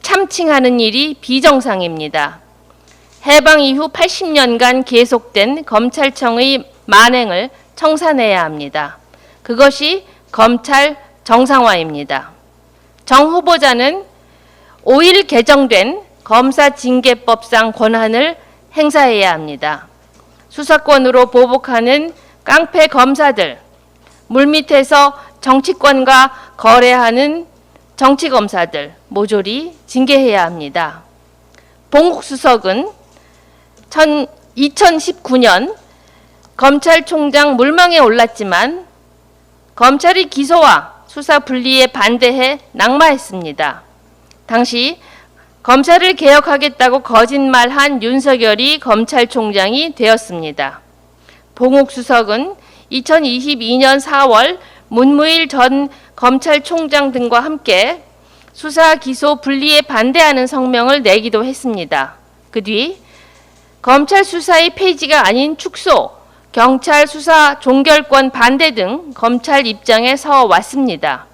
참칭하는 일이 비정상입니다. 해방 이후 80년간 계속된 검찰청의 만행을 청산해야 합니다. 그것이 검찰 정상화입니다. 정 후보자는 5일 개정된 검사징계법상 권한을 행사해야 합니다. 수사권으로 보복하는 깡패 검사들, 물밑에서 정치권과 거래하는 정치검사들 모조리 징계해야 합니다. 봉욱 수석은 2019년 검찰총장 물망에 올랐지만 검찰이 기소와 수사 분리에 반대해 낙마했습니다. 당시 검찰을 개혁하겠다고 거짓말한 윤석열이 검찰총장이 되었습니다. 봉욱 수석은 2022년 4월 문무일 전 검찰총장 등과 함께 수사 기소 분리에 반대하는 성명을 내기도 했습니다. 그 뒤 검찰 수사의 폐지가 아닌 축소, 경찰 수사 종결권 반대 등 검찰 입장에 서 왔습니다.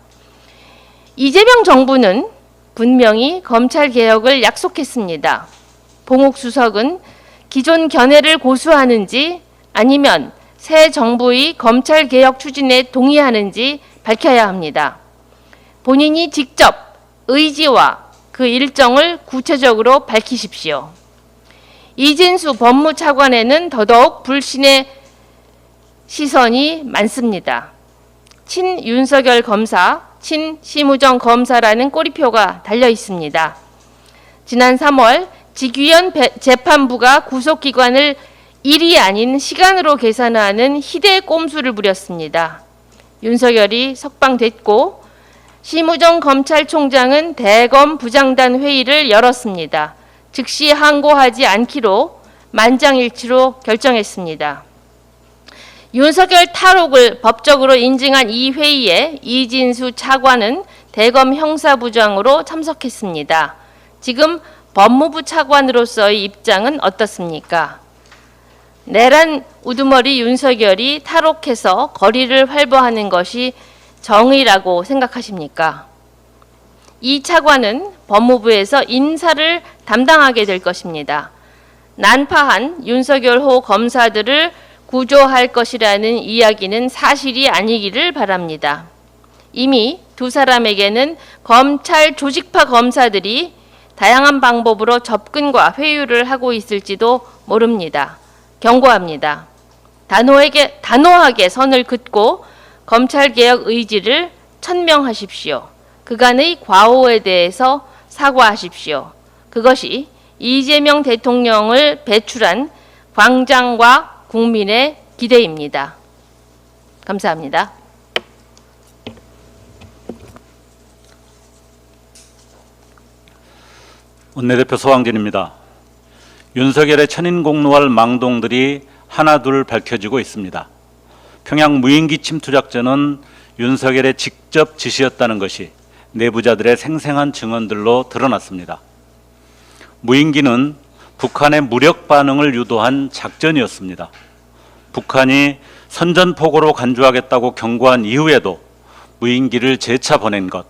이재명 정부는 분명히 검찰 개혁을 약속했습니다. 봉욱 수석은 기존 견해를 고수하는지 아니면 새 정부의 검찰 개혁 추진에 동의하는지 밝혀야 합니다. 본인이 직접 의지와 그 일정을 구체적으로 밝히십시오. 이진수 법무차관에는 더더욱 불신의 시선이 많습니다. 친 윤석열 검사, 친 심우정 검사라는 꼬리표가 달려 있습니다. 지난 3월 직위원 재판부가 구속기관을 일이 아닌 시간으로 계산하는 희대 꼼수를 부렸습니다. 윤석열이 석방됐고 심우정 검찰총장은 대검 부장단 회의를 열었습니다. 즉시 항고하지 않기로 만장일치로 결정했습니다. 윤석열 탈옥을 법적으로 인증한 이 회의에 이진수 차관은 대검 형사부장으로 참석했습니다. 지금 법무부 차관으로서의 입장은 어떻습니까? 내란 우두머리 윤석열이 탈옥해서 거리를 활보하는 것이 정의라고 생각하십니까? 이 차관은 법무부에서 인사를 담당하게 될 것입니다. 난파한 윤석열호 검사들을 구조할 것이라는 이야기는 사실이 아니기를 바랍니다. 이미 두 사람에게는 검찰 조직파 검사들이 다양한 방법으로 접근과 회유를 하고 있을지도 모릅니다. 경고합니다. 단호하게 선을 긋고 검찰개혁 의지를 천명하십시오. 그간의 과오에 대해서 사과하십시오. 그것이 이재명 대통령을 배출한 광장과 국민의 기대입니다. 감사합니다. 원내대표 소왕진입니다. 윤석열의 천인공노할 망동들이 하나둘 밝혀지고 있습니다. 평양 무인기 침투 작전은 윤석열의 직접 지시였다는 것이 내부자들의 생생한 증언들로 드러났습니다. 무인기는 북한의 무력 반응을 유도한 작전이었습니다. 북한이 선전포고로 간주하겠다고 경고한 이후에도 무인기를 재차 보낸 것,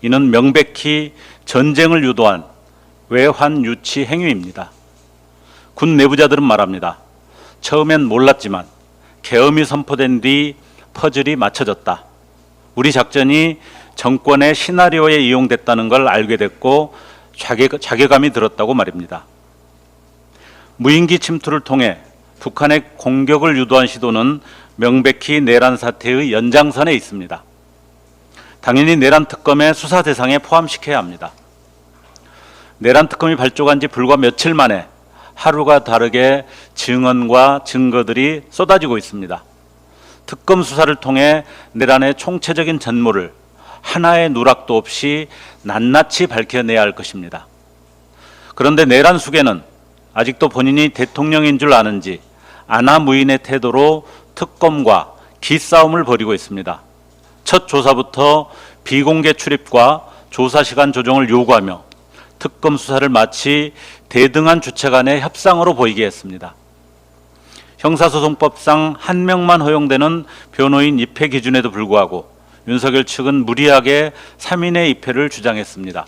이는 명백히 전쟁을 유도한 외환 유치 행위입니다. 군 내부자들은 말합니다. 처음엔 몰랐지만 계엄이 선포된 뒤 퍼즐이 맞춰졌다. 우리 작전이 정권의 시나리오에 이용됐다는 걸 알게 됐고 자괴감이 들었다고 말입니다. 무인기 침투를 통해 북한의 공격을 유도한 시도는 명백히 내란 사태의 연장선에 있습니다. 당연히 내란 특검의 수사 대상에 포함시켜야 합니다. 내란 특검이 발족한 지 불과 며칠 만에 하루가 다르게 증언과 증거들이 쏟아지고 있습니다. 특검 수사를 통해 내란의 총체적인 전모를 하나의 누락도 없이 낱낱이 밝혀내야 할 것입니다. 그런데 내란 수계는 아직도 본인이 대통령인 줄 아는지 아나무인의 태도로 특검과 기싸움을 벌이고 있습니다. 첫 조사부터 비공개 출입과 조사 시간 조정을 요구하며 특검 수사를 마치 대등한 주체 간의 협상으로 보이게 했습니다. 형사소송법상 한 명만 허용되는 변호인 입회 기준에도 불구하고 윤석열 측은 무리하게 3인의 입회를 주장했습니다.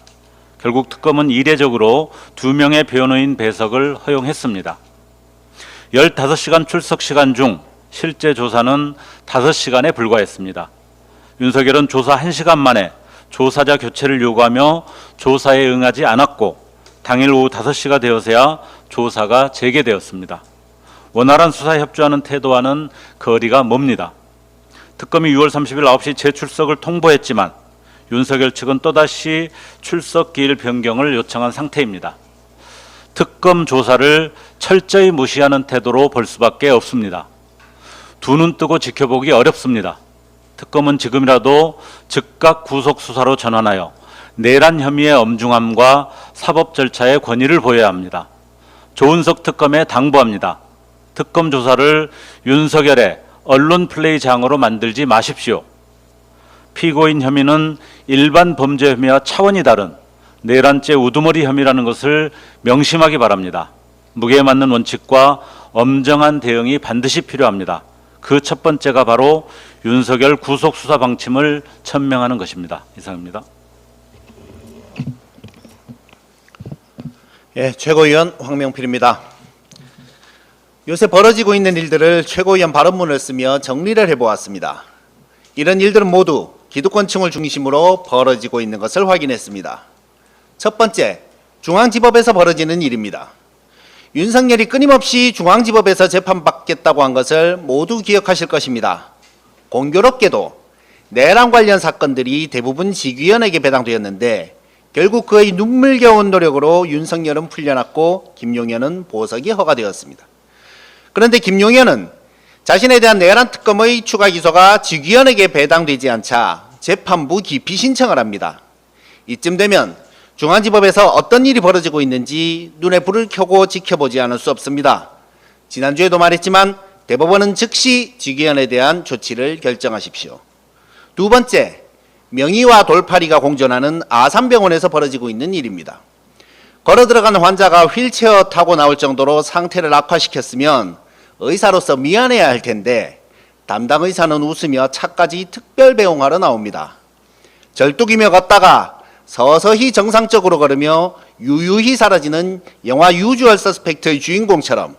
결국 특검은 이례적으로 2명의 변호인 배석을 허용했습니다. 15시간 출석 시간 중 실제 조사는 5시간에 불과했습니다. 윤석열은 조사 1시간 만에 조사자 교체를 요구하며 조사에 응하지 않았고 당일 오후 5시가 되어서야 조사가 재개되었습니다. 원활한 수사에 협조하는 태도와는 거리가 멉니다. 특검이 6월 30일 9시 재출석을 통보했지만 윤석열 측은 또다시 출석 기일 변경을 요청한 상태입니다. 특검 조사를 철저히 무시하는 태도로 볼 수밖에 없습니다. 두 눈 뜨고 지켜보기 어렵습니다. 특검은 지금이라도 즉각 구속 수사로 전환하여 내란 혐의의 엄중함과 사법 절차의 권위를 보여야 합니다. 조은석 특검에 당부합니다. 특검 조사를 윤석열의 언론 플레이장으로 만들지 마십시오. 피고인 혐의는 일반 범죄 혐의와 차원이 다른 내란죄 우두머리 혐의라는 것을 명심하기 바랍니다. 무게에 맞는 원칙과 엄정한 대응이 반드시 필요합니다. 그 첫 번째가 바로 윤석열 구속 수사 방침을 천명하는 것입니다. 이상입니다. 예, 최고위원 황명필입니다. 요새 벌어지고 있는 일들을 최고위원 발언문을 쓰며 정리를 해보았습니다. 이런 일들은 모두 기득권층을 중심으로 벌어지고 있는 것을 확인했습니다. 첫 번째, 중앙지법에서 벌어지는 일입니다. 윤석열이 끊임없이 중앙지법에서 재판받겠다고 한 것을 모두 기억하실 것입니다. 공교롭게도 내란 관련 사건들이 대부분 지귀현에게 배당되었는데 결국 그의 눈물겨운 노력으로 윤석열은 풀려났고 김용현은 보석이 허가되었습니다. 그런데 김용현은 자신에 대한 내란 특검의 추가 기소가 지귀현에게 배당되지 않자 재판부 기피 신청을 합니다. 이쯤 되면 중앙지법에서 어떤 일이 벌어지고 있는지 눈에 불을 켜고 지켜보지 않을 수 없습니다. 지난주에도 말했지만 대법원은 즉시 지귀현에 대한 조치를 결정하십시오. 두 번째, 명의와 돌팔이가 공존하는 아산병원에서 벌어지고 있는 일입니다. 걸어 들어간 환자가 휠체어 타고 나올 정도로 상태를 악화시켰으면 의사로서 미안해야 할 텐데 담당 의사는 웃으며 차까지 특별 배웅하러 나옵니다. 절뚝이며 걷다가 서서히 정상적으로 걸으며 유유히 사라지는 영화 유주얼 서스펙트의 주인공처럼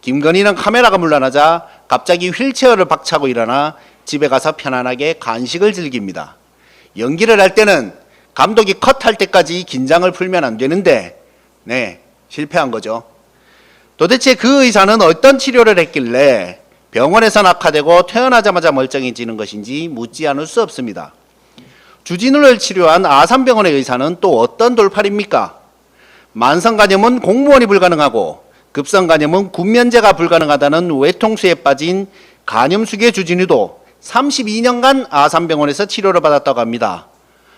김건희는 카메라가 물러나자 갑자기 휠체어를 박차고 일어나 집에 가서 편안하게 간식을 즐깁니다. 연기를 할 때는 감독이 컷할 때까지 긴장을 풀면 안 되는데 실패한 거죠. 도대체 그 의사는 어떤 치료를 했길래 병원에서 낙하되고 퇴원하자마자 멀쩡해지는 것인지 묻지 않을 수 없습니다. 주진우를 치료한 아산병원의 의사는 또 어떤 돌팔입니까? 만성간염은 공무원이 불가능하고 급성간염은 군면제가 불가능하다는 외통수에 빠진 간염수계 주진우도 32년간 아산병원에서 치료를 받았다고 합니다.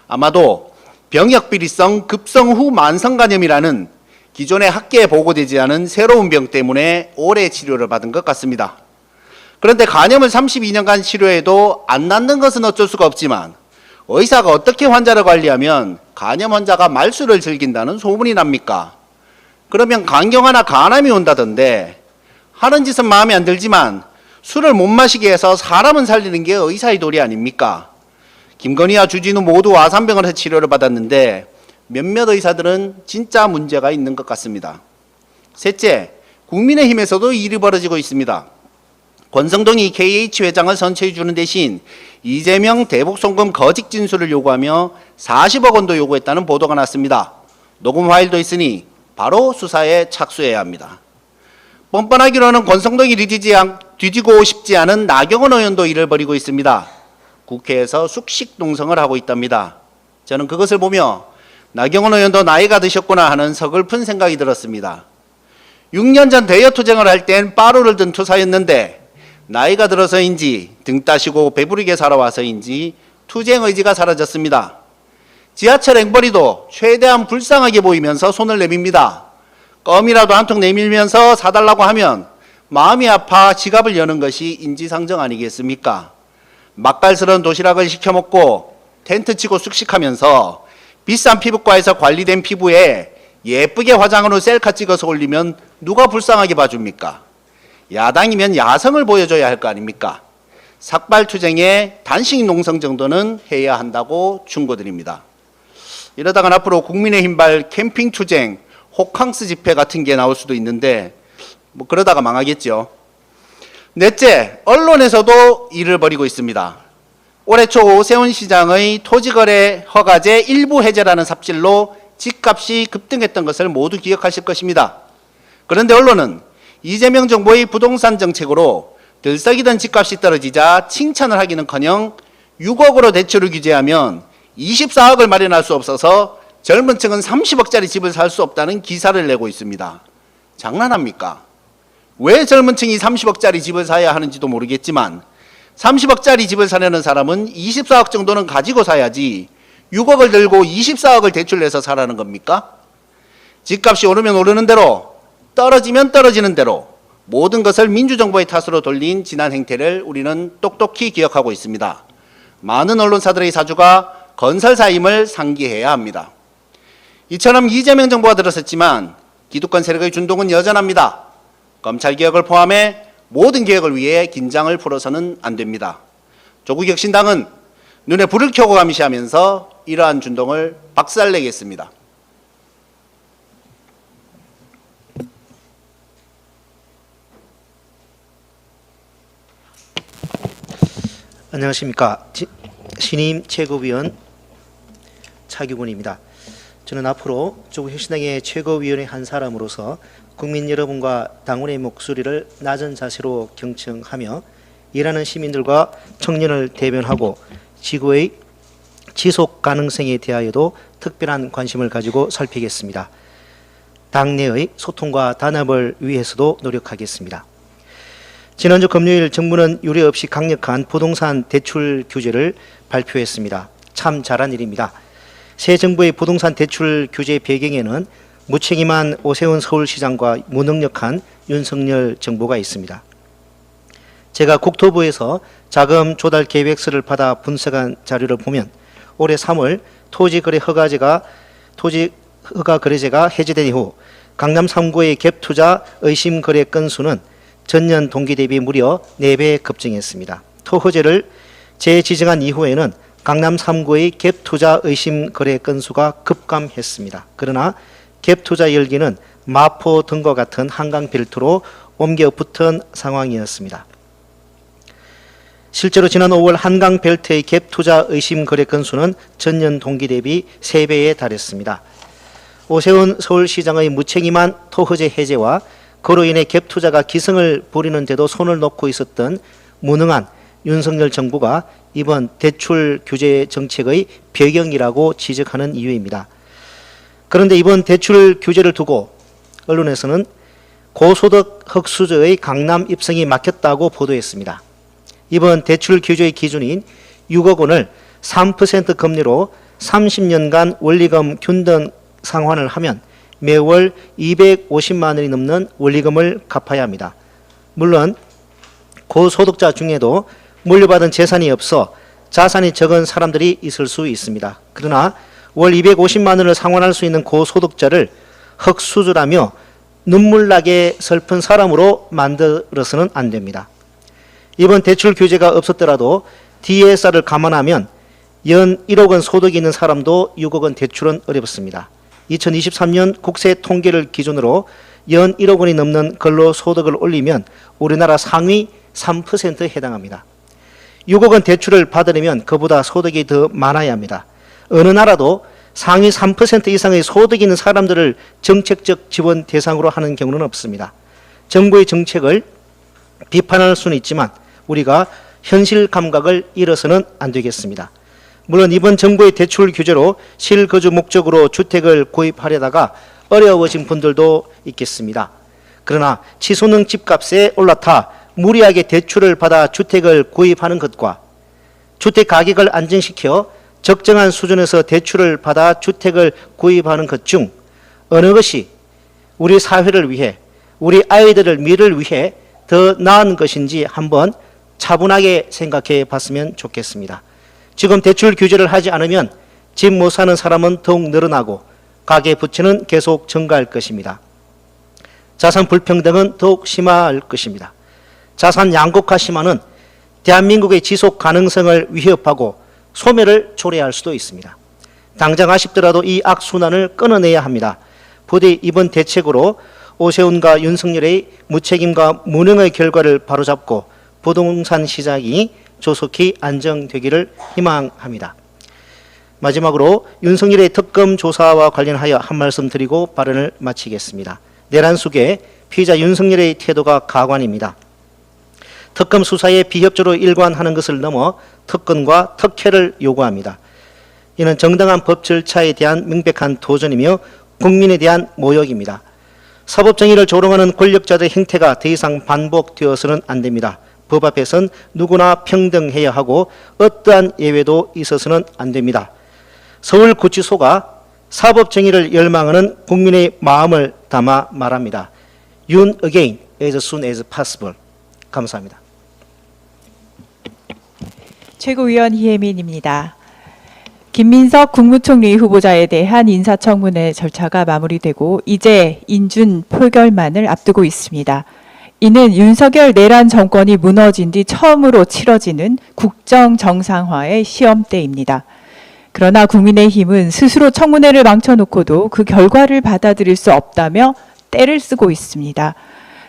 아마도 병역비리성 급성 후 만성간염이라는 기존의 학계에 보고되지 않은 새로운 병 때문에 오래 치료를 받은 것 같습니다. 그런데 간염을 32년간 치료해도 안 낫는 것은 어쩔 수가 없지만 의사가 어떻게 환자를 관리하면 간염 환자가 말수를 즐긴다는 소문이 납니까? 그러면 간경화나 간암이 온다던데 하는 짓은 마음에 안 들지만 술을 못 마시게 해서 사람은 살리는 게 의사의 도리 아닙니까? 김건희와 주진우 모두 아산병원에서 치료를 받았는데 몇몇 의사들은 진짜 문제가 있는 것 같습니다. 셋째, 국민의힘에서도 일이 벌어지고 있습니다. 권성동이 KH 회장을 선처해 주는 대신 이재명 대북송금 거짓 진술을 요구하며 40억 원도 요구했다는 보도가 났습니다. 녹음 파일도 있으니 바로 수사에 착수해야 합니다. 뻔뻔하기로는 권성동이 뒤지고 싶지 않은 나경원 의원도 일을 벌이고 있습니다. 국회에서 숙식 농성을 하고 있답니다. 저는 그것을 보며 나경원 의원도 나이가 드셨구나 하는 서글픈 생각이 들었습니다. 6년 전 대여 투쟁을 할 땐 빠루를 든 투사였는데 나이가 들어서인지 등 따시고 배부르게 살아와서인지 투쟁 의지가 사라졌습니다. 지하철 앵벌이도 최대한 불쌍하게 보이면서 손을 내밉니다. 껌이라도 한 통 내밀면서 사달라고 하면 마음이 아파 지갑을 여는 것이 인지상정 아니겠습니까? 맛깔스러운 도시락을 시켜 먹고 텐트 치고 숙식하면서 비싼 피부과에서 관리된 피부에 예쁘게 화장으로 셀카 찍어서 올리면 누가 불쌍하게 봐줍니까? 야당이면 야성을 보여줘야 할 거 아닙니까? 삭발투쟁에 단식 농성 정도는 해야 한다고 충고드립니다. 이러다간 앞으로 국민의힘발 캠핑 투쟁, 호캉스 집회 같은 게 나올 수도 있는데 뭐 그러다가 망하겠죠. 넷째, 언론에서도 일을 벌이고 있습니다. 올해 초 오세훈 시장의 토지거래 허가제 일부 해제라는 삽질로 집값이 급등했던 것을 모두 기억하실 것입니다. 그런데 언론은 이재명 정부의 부동산 정책으로 들썩이던 집값이 떨어지자 칭찬을 하기는커녕 6억으로 대출을 규제하면 24억을 마련할 수 없어서 젊은 층은 30억짜리 집을 살 수 없다는 기사를 내고 있습니다. 장난합니까? 왜 젊은 층이 30억짜리 집을 사야 하는지도 모르겠지만 30억짜리 집을 사려는 사람은 24억 정도는 가지고 사야지 6억을 들고 24억을 대출내서 사라는 겁니까? 집값이 오르면 오르는 대로, 떨어지면 떨어지는 대로 모든 것을 민주정부의 탓으로 돌린 지난 행태를 우리는 똑똑히 기억하고 있습니다. 많은 언론사들의 사주가 건설사임을 상기해야 합니다. 이처럼 이재명 정부가 들어섰지만 기득권 세력의 준동은 여전합니다. 검찰개혁을 포함해 모든 개혁을 위해 긴장을 풀어서는 안 됩니다. 조국혁신당은 눈에 불을 켜고 감시하면서 이러한 준동을 박살내겠습니다. 안녕하십니까. 신임 최고위원 차규근입니다. 저는 앞으로 조국혁신당의 최고위원의 한 사람으로서 국민 여러분과 당원의 목소리를 낮은 자세로 경청하며 일하는 시민들과 청년을 대변하고 지구의 지속 가능성에 대하여도 특별한 관심을 가지고 살피겠습니다. 당내의 소통과 단합을 위해서도 노력하겠습니다. 지난주 금요일 정부는 유례 없이 강력한 부동산 대출 규제를 발표했습니다. 참 잘한 일입니다. 새 정부의 부동산 대출 규제 배경에는 무책임한 오세훈 서울시장과 무능력한 윤석열 정부가 있습니다. 제가 국토부에서 자금 조달 계획서를 받아 분석한 자료를 보면 올해 3월 토지 허가 거래제가 해제된 이후 강남 3구의 갭 투자 의심 거래 건수는 전년 동기 대비 무려 4배 급증했습니다. 토허제를 재지정한 이후에는 강남 3구의 갭 투자 의심 거래 건수가 급감했습니다. 그러나 갭 투자 열기는 마포 등과 같은 한강 벨트로 옮겨 붙은 상황이었습니다. 실제로 지난 5월 한강 벨트의 갭 투자 의심 거래 건수는 전년 동기 대비 3배에 달했습니다. 오세훈 서울시장의 무책임한 토허제 해제와 그로 인해 갭 투자가 기승을 부리는데도 손을 놓고 있었던 무능한 윤석열 정부가 이번 대출 규제 정책의 배경이라고 지적하는 이유입니다. 그런데 이번 대출 규제를 두고 언론에서는 고소득 흑수저의 강남 입성이 막혔다고 보도했습니다. 이번 대출 규제의 기준인 6억 원을 3% 금리로 30년간 원리금 균등 상환을 하면 매월 250만 원이 넘는 원리금을 갚아야 합니다. 물론 고소득자 중에도 물려받은 재산이 없어 자산이 적은 사람들이 있을 수 있습니다. 그러나 월 250만 원을 상환할 수 있는 고소득자를 흑수저라며 눈물나게 슬픈 사람으로 만들어서는 안 됩니다. 이번 대출 규제가 없었더라도 DSR을 감안하면 연 1억 원 소득이 있는 사람도 6억 원 대출은 어렵습니다. 2023년 국세 통계를 기준으로 연 1억 원이 넘는 근로소득을 올리면 우리나라 상위 3%에 해당합니다. 6억 원 대출을 받으려면 그보다 소득이 더 많아야 합니다. 어느 나라도 상위 3% 이상의 소득이 있는 사람들을 정책적 지원 대상으로 하는 경우는 없습니다. 정부의 정책을 비판할 수는 있지만 우리가 현실 감각을 잃어서는 안 되겠습니다. 물론 이번 정부의 대출 규제로 실거주 목적으로 주택을 구입하려다가 어려워진 분들도 있겠습니다. 그러나 치솟는 집값에 올라타 무리하게 대출을 받아 주택을 구입하는 것과 주택 가격을 안정시켜 적정한 수준에서 대출을 받아 주택을 구입하는 것 중 어느 것이 우리 사회를 위해 우리 아이들을 미래를 위해 더 나은 것인지 한번 차분하게 생각해 봤으면 좋겠습니다. 지금 대출 규제를 하지 않으면 집 못 사는 사람은 더욱 늘어나고 가계 부채는 계속 증가할 것입니다. 자산 불평등은 더욱 심화할 것입니다. 자산 양극화 심화는 대한민국의 지속 가능성을 위협하고 소멸을 초래할 수도 있습니다. 당장 아쉽더라도 이 악순환을 끊어내야 합니다. 부디 이번 대책으로 오세훈과 윤석열의 무책임과 무능의 결과를 바로잡고 부동산 시장이 조속히 안정되기를 희망합니다. 마지막으로 윤석열의 특검 조사와 관련하여 한 말씀 드리고 발언을 마치겠습니다. 내란 속에 피의자 윤석열의 태도가 가관입니다. 특검 수사에 비협조로 일관하는 것을 넘어 특권과 특혜를 요구합니다. 이는 정당한 법 절차에 대한 명백한 도전이며 국민에 대한 모욕입니다. 사법정의를 조롱하는 권력자들의 행태가 더 이상 반복되어서는 안 됩니다. 법 앞에선 누구나 평등해야 하고 어떠한 예외도 있어서는 안 됩니다. 서울구치소가 사법정의를 열망하는 국민의 마음을 담아 말합니다. Yun again as soon as possible. 감사합니다. 최고위원 이혜민입니다. 김민석 국무총리 후보자에 대한 인사청문회 절차가 마무리되고 이제 인준 표결만을 앞두고 있습니다. 이는 윤석열 내란 정권이 무너진 뒤 처음으로 치러지는 국정 정상화의 시험대입니다. 그러나 국민의힘은 스스로 청문회를 망쳐놓고도 그 결과를 받아들일 수 없다며 떼를 쓰고 있습니다.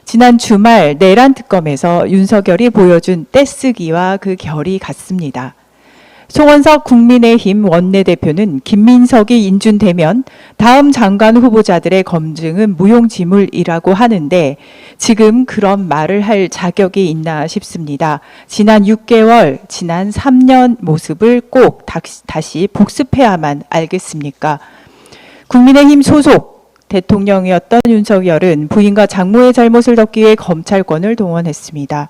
지난 주말 내란 특검에서 윤석열이 보여준 떼쓰기와 그 결이 같습니다. 송원석 국민의힘 원내대표는 김민석이 인준되면 다음 장관 후보자들의 검증은 무용지물이라고 하는데 지금 그런 말을 할 자격이 있나 싶습니다. 지난 6개월, 지난 3년 모습을 꼭 다시 복습해야만 알겠습니까? 국민의힘 소속 대통령이었던 윤석열은 부인과 장모의 잘못을 덮기 위해 검찰권을 동원했습니다.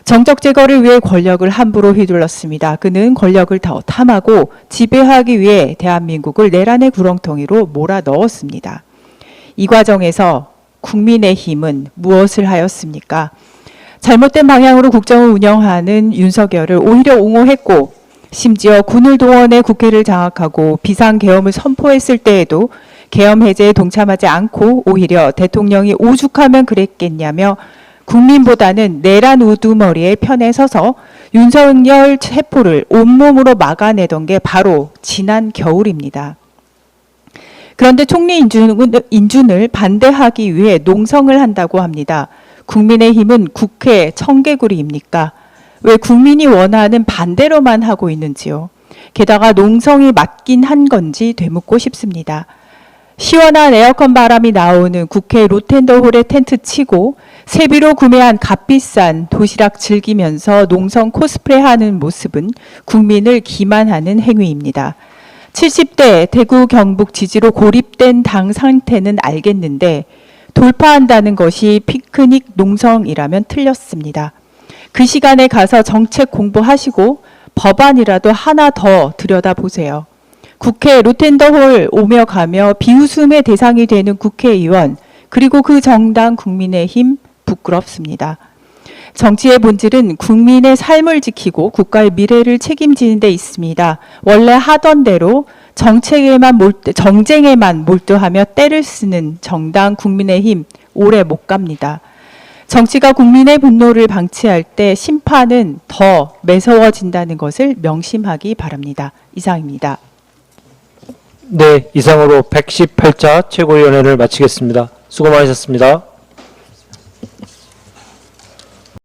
정적 제거를 위해 권력을 함부로 휘둘렀습니다. 그는 권력을 더 탐하고 지배하기 위해 대한민국을 내란의 구렁텅이로 몰아넣었습니다. 이 과정에서 국민의힘은 무엇을 하였습니까? 잘못된 방향으로 국정을 운영하는 윤석열을 오히려 옹호했고 심지어 군을 동원해 국회를 장악하고 비상계엄을 선포했을 때에도 계엄 해제에 동참하지 않고 오히려 대통령이 오죽하면 그랬겠냐며 국민보다는 내란 우두머리의 편에 서서 윤석열 체포를 온몸으로 막아내던 게 바로 지난 겨울입니다. 그런데 총리 인준을 반대하기 위해 농성을 한다고 합니다. 국민의힘은 국회 청개구리입니까? 왜 국민이 원하는 반대로만 하고 있는지요? 게다가 농성이 맞긴 한 건지 되묻고 싶습니다. 시원한 에어컨 바람이 나오는 국회 로텐더홀에 텐트 치고 세비로 구매한 값비싼 도시락 즐기면서 농성 코스프레하는 모습은 국민을 기만하는 행위입니다. 70대 대구 경북 지지로 고립된 당 상태는 알겠는데 돌파한다는 것이 피크닉 농성이라면 틀렸습니다. 그 시간에 가서 정책 공부하시고 법안이라도 하나 더 들여다보세요. 국회 로텐더홀 오며 가며 비웃음의 대상이 되는 국회의원 그리고 그 정당 국민의힘 부끄럽습니다. 정치의 본질은 국민의 삶을 지키고 국가의 미래를 책임지는 데 있습니다. 원래 하던 대로 정쟁에만 몰두하며 떼를 쓰는 정당 국민의힘 오래 못 갑니다. 정치가 국민의 분노를 방치할 때 심판은 더 매서워진다는 것을 명심하기 바랍니다. 이상입니다. 네, 이상으로 118차 최고위원회를 마치겠습니다. 수고 많으셨습니다.